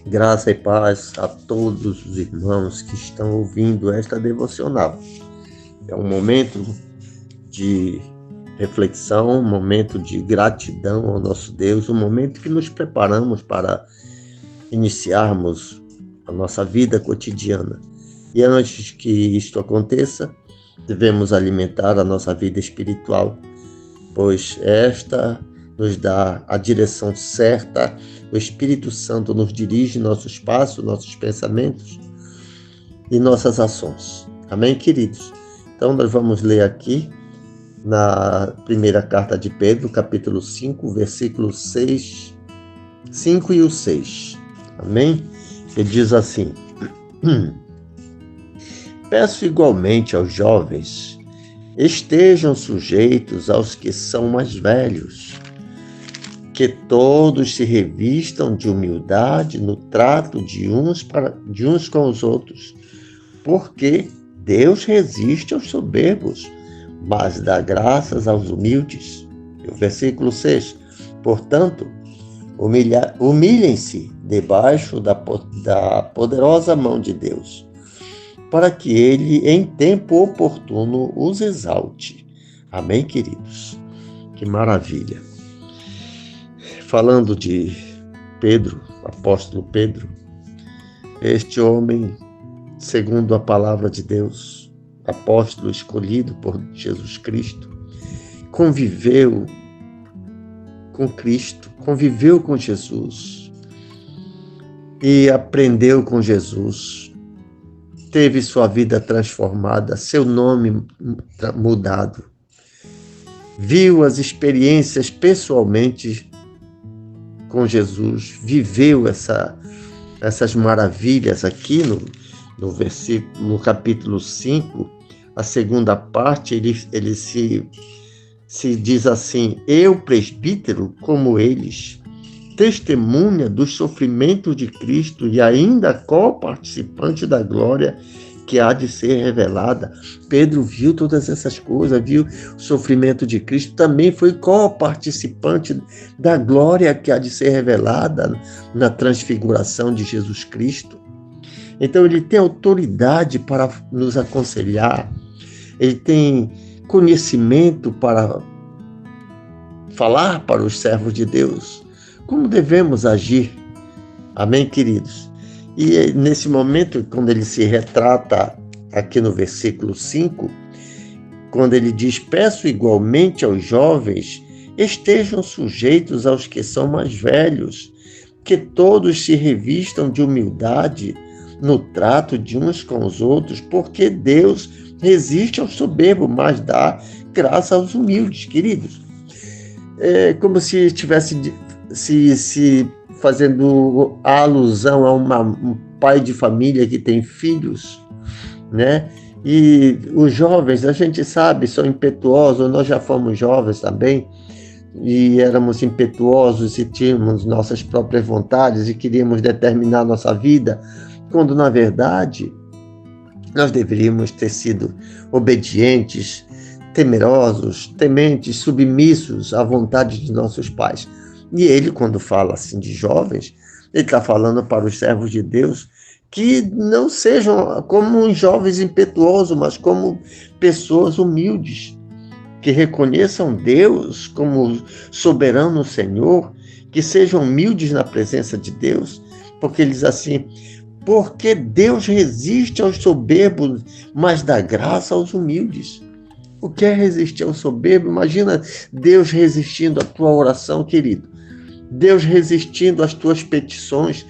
Graça e paz a todos os irmãos que estão ouvindo esta devocional. É um momento de reflexão, um momento de gratidão ao nosso Deus, um momento que nos preparamos para iniciarmos a nossa vida cotidiana. E antes que isto aconteça, devemos alimentar a nossa vida espiritual, pois esta nos dá a direção certa. O Espírito Santo nos dirige nossos passos, nossos pensamentos e nossas ações. Amém, queridos? Então, nós vamos ler aqui na primeira carta de Pedro, capítulo 5, versículos 5 e o 6. Amém? Ele diz assim: Peço igualmente aos jovens, estejam sujeitos aos que são mais velhos, que todos se revistam de humildade no trato de uns com os outros, porque Deus resiste aos soberbos, mas dá graças aos humildes. E o versículo 6, portanto, humilhem-se debaixo da poderosa mão de Deus, para que Ele, em tempo oportuno, os exalte. Amém, queridos? Que maravilha! Falando de Pedro, apóstolo Pedro, este homem, segundo a palavra de Deus, apóstolo escolhido por Jesus Cristo, conviveu com Cristo, conviveu com Jesus e aprendeu com Jesus, teve sua vida transformada, seu nome mudado, viu as experiências pessoalmente com Jesus, viveu essas maravilhas aqui no capítulo 5, a segunda parte, ele se diz assim: eu, presbítero, como eles, testemunha dos sofrimentos de Cristo e ainda co-participante da glória que há de ser revelada. Pedro viu todas essas coisas, viu o sofrimento de Cristo, também foi co-participante da glória que há de ser revelada na transfiguração de Jesus Cristo. Então ele tem autoridade para nos aconselhar, ele tem conhecimento para falar para os servos de Deus como devemos agir. Amém, queridos? E nesse momento, quando ele se retrata aqui no versículo 5, quando ele diz: peço igualmente aos jovens, estejam sujeitos aos que são mais velhos, que todos se revistam de humildade no trato de uns com os outros, porque Deus resiste ao soberbo, mas dá graça aos humildes, queridos. É como se estivesse se fazendo a alusão a um pai de família que tem filhos, né? E os jovens, a gente sabe, são impetuosos, nós já fomos jovens também, e éramos impetuosos e tínhamos nossas próprias vontades e queríamos determinar nossa vida, quando, na verdade, nós deveríamos ter sido obedientes, temerosos, tementes, submissos à vontade de nossos pais. E ele, quando fala assim de jovens, ele está falando para os servos de Deus que não sejam como uns jovens impetuosos, mas como pessoas humildes, que reconheçam Deus como soberano Senhor, que sejam humildes na presença de Deus, porque ele diz assim: porque Deus resiste aos soberbos, mas dá graça aos humildes. O que é resistir ao soberbo? Imagina Deus resistindo à tua oração, querido. Deus resistindo às tuas petições.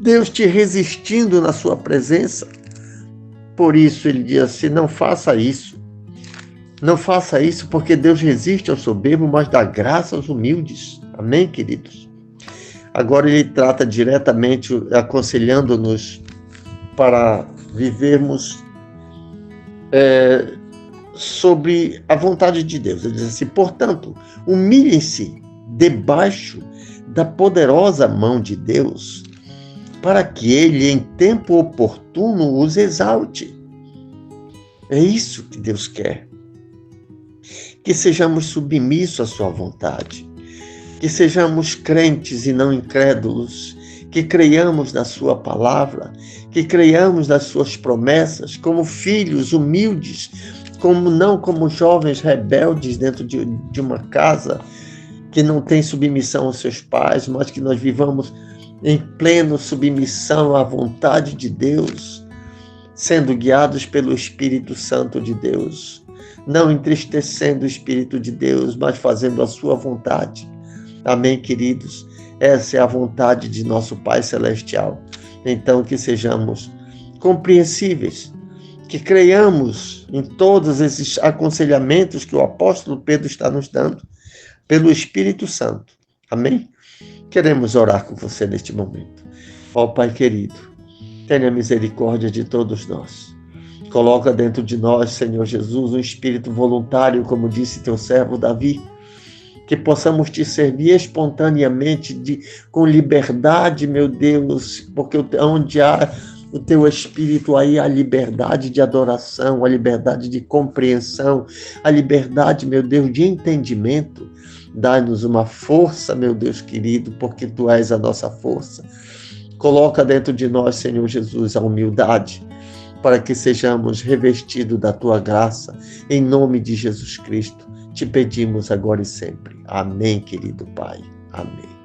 Deus te resistindo na sua presença. Por isso ele diz assim: não faça isso. Não faça isso, porque Deus resiste ao soberbo, mas dá graça aos humildes. Amém, queridos? Agora ele trata diretamente, aconselhando-nos para vivermos sobre a vontade de Deus. Ele diz assim: portanto, humilhem-se debaixo da poderosa mão de Deus, para que Ele, em tempo oportuno, os exalte. É isso que Deus quer. Que sejamos submissos à sua vontade, que sejamos crentes e não incrédulos, que creiamos na sua palavra, que creiamos nas suas promessas, como filhos humildes, não como jovens rebeldes dentro de uma casa que não tem submissão aos seus pais, mas que nós vivamos em plena submissão à vontade de Deus, sendo guiados pelo Espírito Santo de Deus, não entristecendo o Espírito de Deus, mas fazendo a sua vontade. Amém, queridos? Essa é a vontade de nosso Pai Celestial. Então, que sejamos compreensíveis, que creiamos em todos esses aconselhamentos que o apóstolo Pedro está nos dando, pelo Espírito Santo. Amém? Queremos orar com você neste momento. Ó Pai querido, tenha misericórdia de todos nós. Coloca dentro de nós, Senhor Jesus, um espírito voluntário, como disse teu servo Davi, que possamos te servir espontaneamente, com liberdade, meu Deus, porque onde há o teu Espírito, aí há liberdade de adoração, a liberdade de compreensão, a liberdade, meu Deus, de entendimento. Dá-nos uma força, meu Deus querido, porque tu és a nossa força. Coloca dentro de nós, Senhor Jesus, a humildade, para que sejamos revestidos da tua graça, em nome de Jesus Cristo. Te pedimos agora e sempre. Amém, querido Pai. Amém.